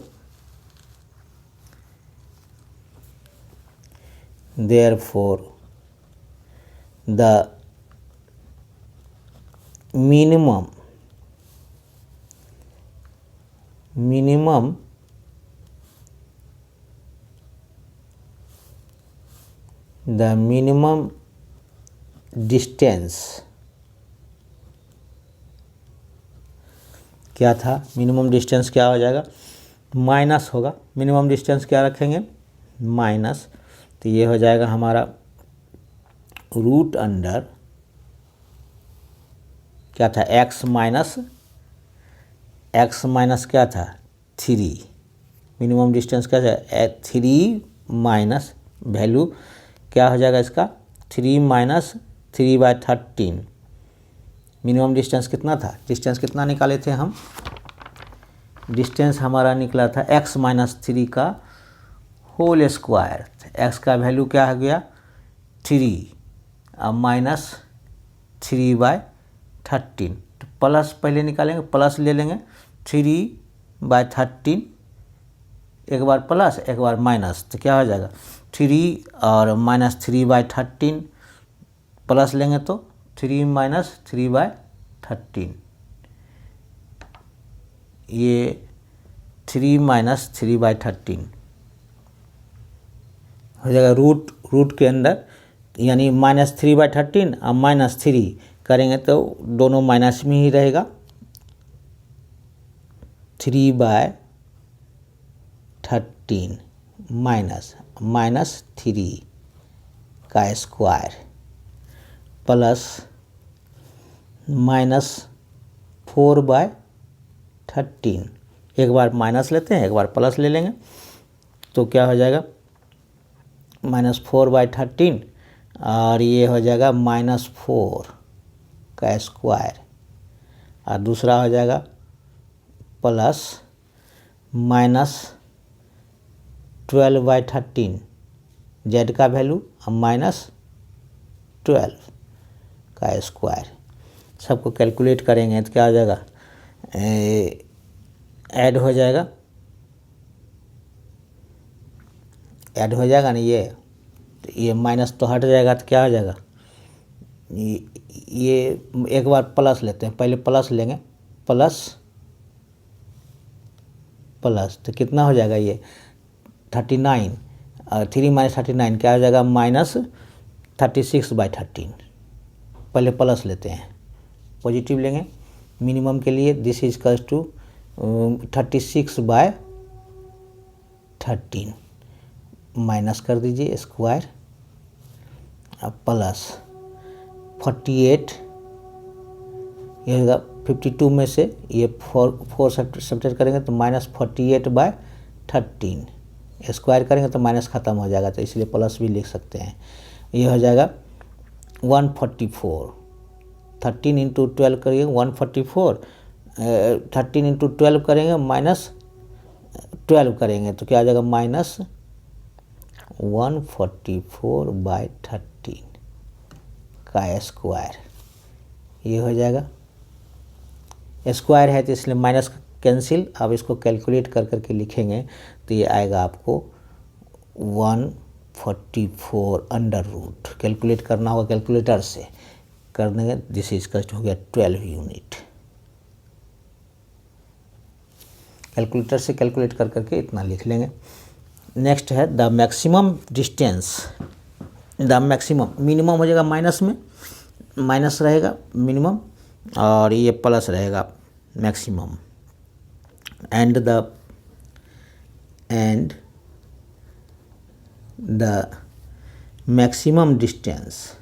[SPEAKER 1] the minimum distance क्या था, मिनिमम डिस्टेंस क्या हो जाएगा, माइनस होगा। मिनिमम डिस्टेंस क्या रखेंगे, माइनस, तो ये हो जाएगा हमारा रूट अंडर क्या था, एक्स माइनस क्या था, 3। मिनिमम डिस्टेंस क्या था, 3 माइनस वैल्यू क्या हो जाएगा इसका, 3 माइनस 3/13। मिनिमम डिस्टेंस कितना था, डिस्टेंस कितना निकाले थे हम, डिस्टेंस हमारा निकला था x माइनस 3 का होल स्क्वायर। एक्स का वैल्यू क्या हो गया, 3, अब माइनस 3/13, तो प्लस पहले निकालेंगे, प्लस ले लेंगे, 3/13, एक बार प्लस एक बार माइनस, तो क्या हो जाएगा, 3 और माइनस 3/13, प्लस लेंगे तो 3 माइनस 3/13, ये 3 माइनस 3/13 हो जाएगा रूट के अंदर, यानी माइनस 3/13 और माइनस 3 करेंगे तो दोनों माइनस में ही रहेगा, 3/13 माइनस 3 का स्क्वायर प्लस माइनस 4/13, एक बार माइनस लेते हैं एक बार प्लस ले लेंगे, तो क्या हो जाएगा, -4/13 और ये हो जाएगा -4 का स्क्वायर, और दूसरा हो जाएगा प्लस -12/13 जेड का वैल्यू और -12 का स्क्वायर। सबको कैलकुलेट करेंगे तो क्या हो जाएगा, ऐड हो जाएगा ना, ये माइनस तो हट जाएगा, तो क्या हो जाएगा, ये एक बार प्लस लेते हैं, पहले प्लस लेंगे, प्लस तो कितना हो जाएगा, ये 39 और 3 माइनस 39 क्या हो जाएगा, -36/13। पहले प्लस लेते हैं, पॉजिटिव लेंगे मिनिमम के लिए, this is equals to 36/13 minus कर दीजिए स्क्वायर, प्लस 48, ये होगा 52 में से ये 4 सब्ट्रैक्ट करेंगे तो -48/13, स्क्वायर करेंगे तो माइनस ख़त्म हो जाएगा, तो इसलिए प्लस भी लिख सकते हैं। ये हो जाएगा 144, 13 इंटू 12 करिए 144, 13 इंटू 12 करेंगे -12 करेंगे तो क्या आ जाएगा, -144/13 का स्क्वायर ये हो जाएगा, स्क्वायर है तो इसलिए माइनस कैंसिल। अब इसको कैलकुलेट कर करके लिखेंगे तो ये आएगा आपको 144 अंडर रूट। कैलकुलेट करना होगा कैलकुलेटर से, कर देंगे। दिस इज कस्ट हो गया 12 यूनिट। कैलकुलेटर से कैलकुलेट कर करके इतना लिख लेंगे। नेक्स्ट है the maximum distance. The maximum, minimum हो जाएगा माइनस में, माइनस रहेगा मिनिमम और ये प्लस रहेगा maximum. And the maximum distance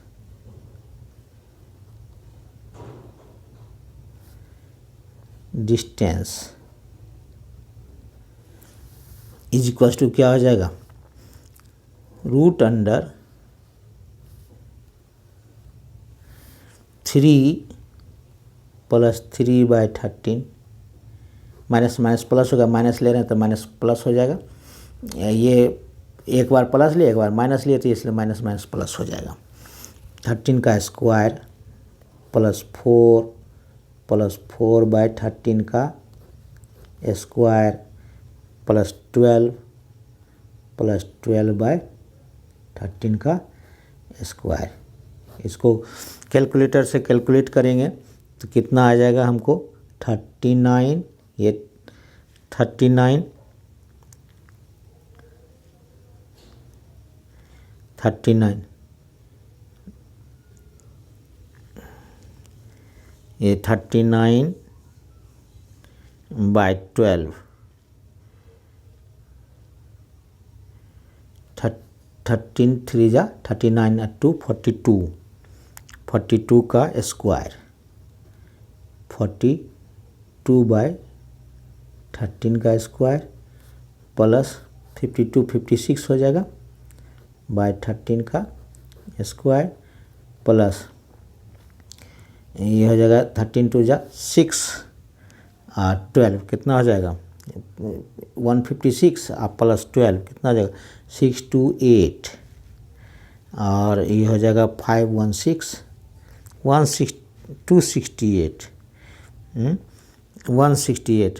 [SPEAKER 1] is equal to क्या हो जाएगा, root under 3 plus 3/13। Minus minus plus होगा, माइनस ले रहे हैं तो माइनस प्लस हो जाएगा। ये एक बार प्लस लिए एक बार माइनस लिए तो इसलिए माइनस माइनस प्लस हो जाएगा। 13 का स्क्वायर प्लस 4/13 का स्क्वायर प्लस 12/13 का स्क्वायर। इसको कैलकुलेटर से कैलकुलेट करेंगे तो कितना आ जाएगा हमको 39। ये 39 ये 39/12 13 3 जा 39 और 2 42 का स्क्वायर 42/13 का स्क्वायर प्लस 52 56 हो जाएगा बाय 13 का स्क्वायर प्लस ये हो जाएगा 13 2 जा 6 और 12 कितना हो जाएगा 156 और प्लस 12 कितना हो जाएगा 628 और ये हो जाएगा 516 268 168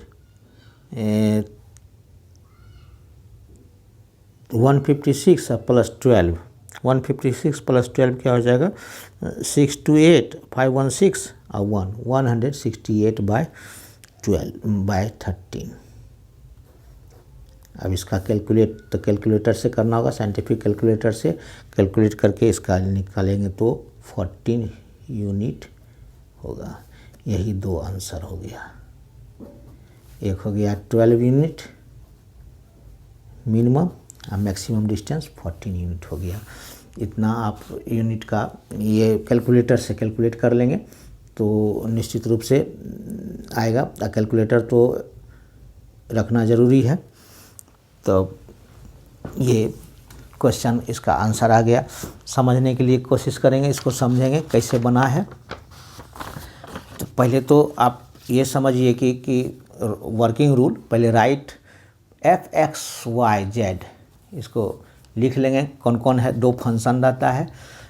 [SPEAKER 1] 156 प्लस 12 156 प्लस 12 क्या हो जाएगा 628 516 और 168/13। अब इसका कैलकुलेटर से करना होगा, साइंटिफिक कैलकुलेटर से कैलकुलेट करके इसका निकालेंगे तो 14 यूनिट होगा। यही दो आंसर हो गया, एक हो गया 12 यूनिट मिनिमम और मैक्सिमम डिस्टेंस 14 यूनिट हो गया। इतना आप यूनिट का ये कैलकुलेटर से कैलकुलेट कर लेंगे तो निश्चित रूप से आएगा। कैलकुलेटर तो रखना ज़रूरी है। तो ये क्वेश्चन इसका आंसर आ गया। समझने के लिए कोशिश करेंगे, इसको समझेंगे कैसे बना है। तो पहले तो आप ये समझिए कि वर्किंग रूल, पहले राइट f(x, y, z) इसको लिख लेंगे। कौन कौन है, दो फंक्शन रहता है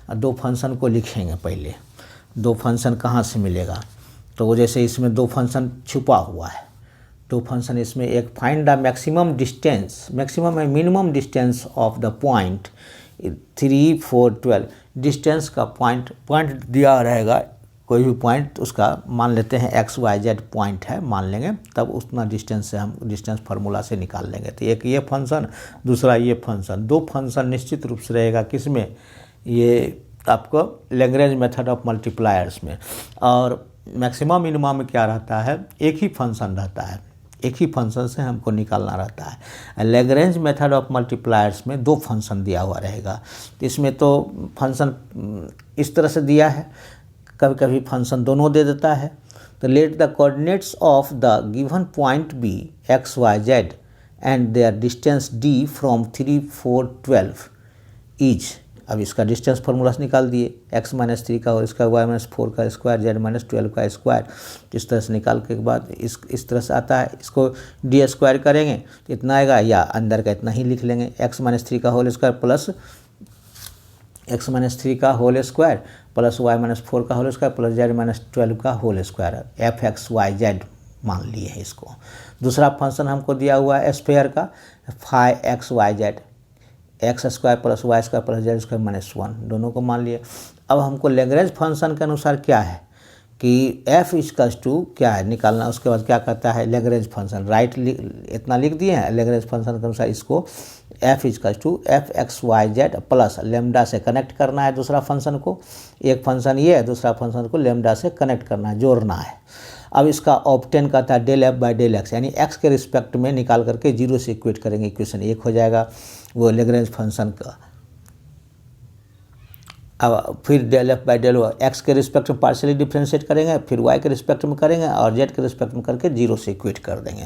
[SPEAKER 1] और दो फंक्शन को लिखेंगे। पहले दो फंक्शन कहाँ से मिलेगा, तो जैसे इसमें दो फंक्शन छुपा हुआ है। दो फंक्शन इसमें, एक find the maximum distance, maximum and minimum distance of the point 3 4 12। Distance का पॉइंट दिया रहेगा, कोई भी पॉइंट उसका मान लेते हैं XYZ पॉइंट है मान लेंगे, तब उतना डिस्टेंस से हम डिस्टेंस फार्मूला से निकाल लेंगे। तो एक ये फंक्शन, दूसरा ये फंक्शन, दो फंक्शन निश्चित रूप से रहेगा किसमें, ये आपको लैग्रेंज मेथड ऑफ मल्टीप्लायर्स में। और मैक्सिमम मिनिमम में क्या रहता है, एक ही फंक्शन रहता है, एक ही फंक्शन से हमको निकालना रहता है। लैग्रेंज मेथड ऑफ मल्टीप्लायर्स में दो फंक्शन दिया हुआ रहेगा। इसमें तो फंक्शन इस तरह से दिया है, कभी कभी फंक्शन दोनों दे देता है। तो let the coordinates of the given point be XYZ and their distance D from 3 4 12 is. अब इसका डिस्टेंस फार्मूला से निकाल दिए, x-3 का और इसका y-4 का स्क्वायर, z-12 का स्क्वायर। इस तरह से निकाल के बाद इस तरह से आता है। इसको डी स्क्वायर करेंगे तो इतना आएगा, या अंदर का इतना ही लिख लेंगे, x-3 का होल स्क्वायर प्लस x-3 का whole square plus Y minus 4 का whole square plus Z minus 12 का whole square, F x Y Z मान लिए हैं इसको। दूसरा फंक्शन हमको दिया हुआ है स्क्वायर का phi x Y Z, X square plus Y square plus Z square minus 1, दोनों को मान लिए। अब हमको लैग्रेंज फंक्शन के अनुसार क्या है कि एफ इक्वल्स टू क्या है निकालना। उसके बाद क्या कहता है लैग्रेंज फंक्शन, राइट इतना लिख दिए हैं। लैग्रेंज फंक्शन के अनुसार इसको F equals to F x Y Z plus lambda से कनेक्ट करना है दूसरा फंक्शन को। एक फंक्शन ये है, दूसरा फंक्शन को लेमडा से कनेक्ट करना है, जोड़ना है। अब इसका ऑब्टेन कहता है del F by del X, यानी एक्स के रिस्पेक्ट में निकाल करके जीरो से इक्वेट करेंगे, इक्वेशन 1 हो जाएगा वो लैग्रेंज फंक्शन का। अब फिर del F by del X के रिस्पेक्ट में पार्शियली डिफ्रेंशिएट करेंगे, फिर वाई के रिस्पेक्ट में करेंगे और जेड के रिस्पेक्ट में करके जीरो से इक्वेट कर देंगे।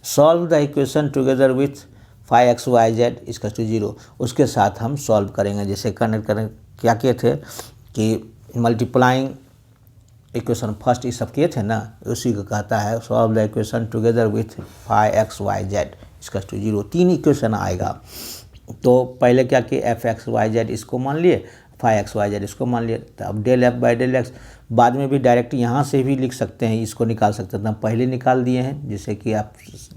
[SPEAKER 1] Solve the equation together with phi x Y Z equals to 0, उसके साथ हम सॉल्व करेंगे। जैसे कनेक्ट करें क्या किए थे कि मल्टीप्लाइंग इक्वेशन फर्स्ट ये सब किए थे ना, उसी को कहता है solve the equation together with phi x Y Z equals to 0। 3 equation आएगा। तो पहले क्या किए एफ एक्स वाई जेड इसको मान लिए, फाइव एक्स वाई जेड इसको मान लिए। तो अब del F by del X बाद में भी डायरेक्ट यहाँ से भी लिख सकते हैं, इसको निकाल सकते हैं। हम पहले निकाल दिए हैं जिससे कि आप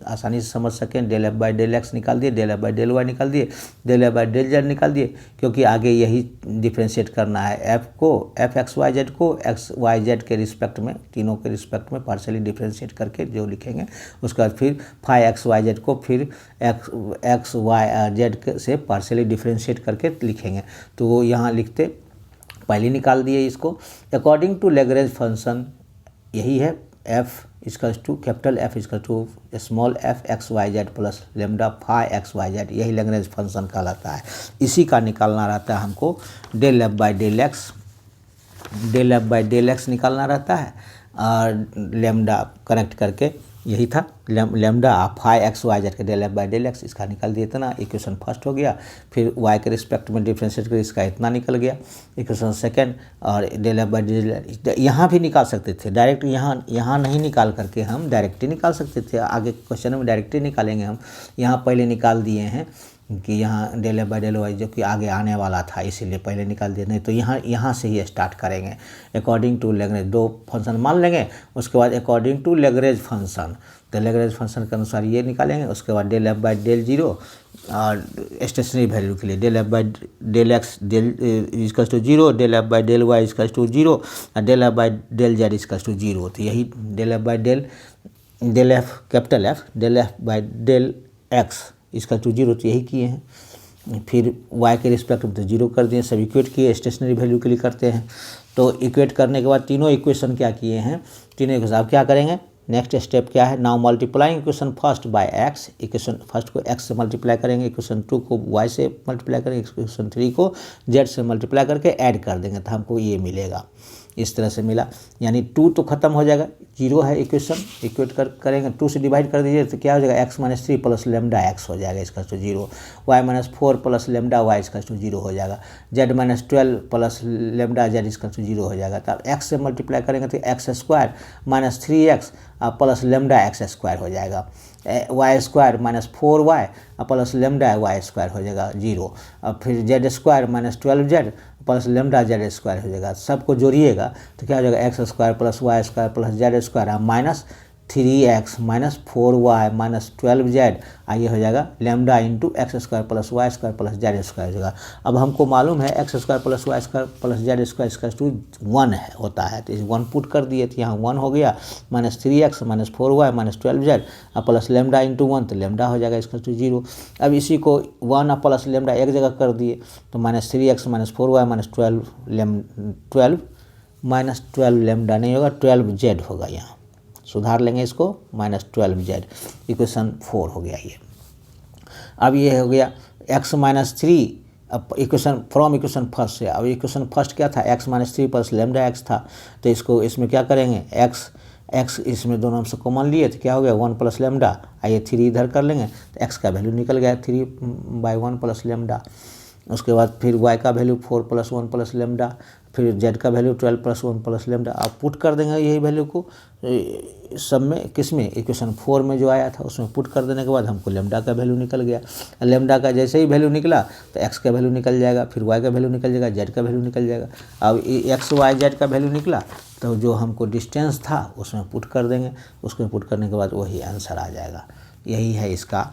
[SPEAKER 1] आसानी से समझ सकें। Del F by del X निकाल दिए, del F by del Y निकाल दिए, del F by del Z निकाल दिए, क्योंकि आगे यही डिफ्रेंशिएट करना है। एफ को एफ एक्स वाई जेड को एक्स वाई जेड के रिस्पेक्ट में, तीनों के रिस्पेक्ट में पार्शियली डिफ्रेंशिएट करके जो लिखेंगे, उसके बाद फिर फाइव एक्स वाई जेड को फिर एक्स वाई जेड से पार्शियली डिफ्रेंशिएट करके लिखेंगे। तो वो यहाँ लिखते पहले निकाल दिए इसको। अकॉर्डिंग टू लैग्रेंज फंक्शन यही है, f equals to capital F equals to small f x Y Z plus lambda phi x Y Z, यही लैग्रेंज फंक्शन कहलाता है। इसी का निकालना रहता है हमको del F by del x, del F by del x निकालना रहता है और लेमडा कनेक्ट करके यही था lambda phi x Y z के del F by del x, इसका निकाल दिया इतना, इक्वेशन फर्स्ट हो गया। फिर वाई के रिस्पेक्ट में डिफ्रेंशिएट कर इसका इतना निकल गया, इक्वेशन सेकंड। और डेल एफ बाई डेल यहाँ भी निकाल सकते थे डायरेक्ट, यहाँ नहीं निकाल करके हम डायरेक्ट ही निकाल सकते थे। आगे क्वेश्चन में डायरेक्ट ही निकालेंगे हम, यहाँ पहले निकाल दिए हैं कि यहाँ del F by del Y जो कि आगे आने वाला था इसीलिए पहले निकाल दिया। नहीं तो यहाँ से ही स्टार्ट करेंगे अकॉर्डिंग टू लैग्रेंज, 2 फंक्शन मान लेंगे। उसके बाद अकॉर्डिंग टू लैग्रेंज फंक्शन, तो लैग्रेंज फंक्शन के अनुसार ये निकालेंगे। उसके बाद डेल एफ बाई डेल 0 और स्टेशनरी वैल्यू के लिए del F by del x del equals to 0, del F by del Y equals to 0 और del F by del Z equals to 0। तो यही del F by del F capital F del F by del x इसका टू 0, तो यही किए हैं। फिर y के रिस्पेक्ट में तो 0 कर दिए, सब इक्वेट किए, स्टेशनरी वैल्यू के लिए करते हैं। तो इक्वेट करने के बाद तीनों इक्वेशन क्या किए हैं, तीनों इक्वेशन। अब क्या करेंगे, नेक्स्ट स्टेप क्या है, now multiplying equation first by x, equation first को x से मल्टीप्लाई करेंगे, इक्वेशन 2 को y से मल्टीप्लाई करेंगे, इक्वेशन 3 को z से मल्टीप्लाई करके ऐड कर देंगे तो हमको ये मिलेगा। इस तरह से मिला, यानी 2 तो ख़त्म हो जाएगा, 0 है इक्वेशन, इक्वेट करेंगे 2 से डिवाइड कर दीजिए तो क्या हो जाएगा, x minus 3 plus lambda x हो जाएगा इसका तो 0, y minus 4 plus lambda y इसका तो 0 हो जाएगा, z minus 12 plus lambda z इसका तो 0 हो जाएगा। तो x से मल्टीप्लाई करेंगे तो x square minus 3x plus lambda x square हो जाएगा, y square minus 4y plus lambda y square हो जाएगा 0। अब फिर z square minus 12z plus lambda z square हो जाएगा। सबको जोड़िएगा तो क्या हो जाएगा, x square plus Y square plus Z square minus 3x minus 4y minus 12z, ये हो जाएगा lambda into x square plus Y square plus Z square हो जाएगा। अब हमको मालूम है x square plus Y square plus Z square इसका टू 1 है होता है, तो इस 1 पुट कर दिए तो यहाँ 1 हो गया, minus 3x minus 4y minus 12z plus lambda into 1, तो लेमडा हो जाएगा इसका टू 0। अब इसी को 1 प्लस लेमडा एक जगह कर दिए तो minus 3x minus 4y minus 12 minus 12 lambda नहीं होगा, 12z होगा, यहाँ सुधार लेंगे इसको, माइनस 12z, इक्वेशन 4 हो गया ये। अब ये हो गया x माइनस 3, अब इक्वेशन फ्रॉम इक्वेशन फर्स्ट से। अब इक्वेशन फर्स्ट क्या था, x minus 3 plus lambda x था, तो इसको इसमें क्या करेंगे, x इसमें दोनों हम से कॉमन लिए तो क्या हो गया 1 प्लस लेमडा, आइए 3 इधर कर लेंगे तो x का वैल्यू निकल गया 3/1 प्लस लेमडा। उसके बाद फिर y का वैल्यू 4 प्लस 1 प्लस लेमडा, फिर जेड का वैल्यू 12 + 1 + लेमडा, आप पुट कर देंगे यही वैल्यू को सब में, किस में, इक्वेशन 4 में जो आया था उसमें पुट कर देने के बाद हमको लेमडा का वैल्यू निकल गया। लेमडा का जैसे ही वैल्यू निकला तो एक्स का वैल्यू निकल जाएगा, फिर वाई का वैल्यू निकल जाएगा, जेड का वैल्यू निकल जाएगा। अब एक्स वाई जेड का वैल्यू निकला तो जो हमको डिस्टेंस था उसमें पुट कर देंगे, उसमें पुट करने के बाद वही आंसर आ जाएगा। यही है इसका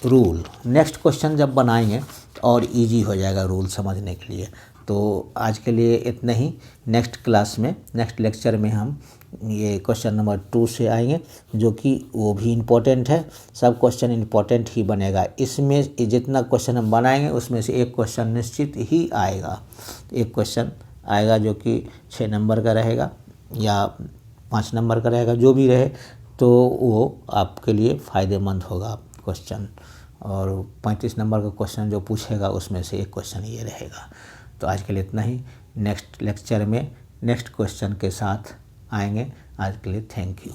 [SPEAKER 1] रूल। नेक्स्ट क्वेश्चन जब बनाएंगे और इजी हो जाएगा रूल समझने के लिए। तो आज के लिए इतना ही। नेक्स्ट क्लास में, नेक्स्ट लेक्चर में हम ये क्वेश्चन नंबर 2 से आएंगे, जो कि वो भी इम्पोर्टेंट है। सब क्वेश्चन इम्पोर्टेंट ही बनेगा। इसमें जितना क्वेश्चन हम बनाएंगे उसमें से एक क्वेश्चन निश्चित ही आएगा। एक क्वेश्चन आएगा जो कि 6 नंबर का रहेगा या 5 नंबर का रहेगा, जो भी रहे तो वो आपके लिए फ़ायदेमंद होगा क्वेश्चन। और 35 नंबर का क्वेश्चन जो पूछेगा उसमें से एक क्वेश्चन ये रहेगा। तो आज के लिए इतना ही। नेक्स्ट लेक्चर में नेक्स्ट क्वेश्चन के साथ आएंगे। आज के लिए थैंक यू।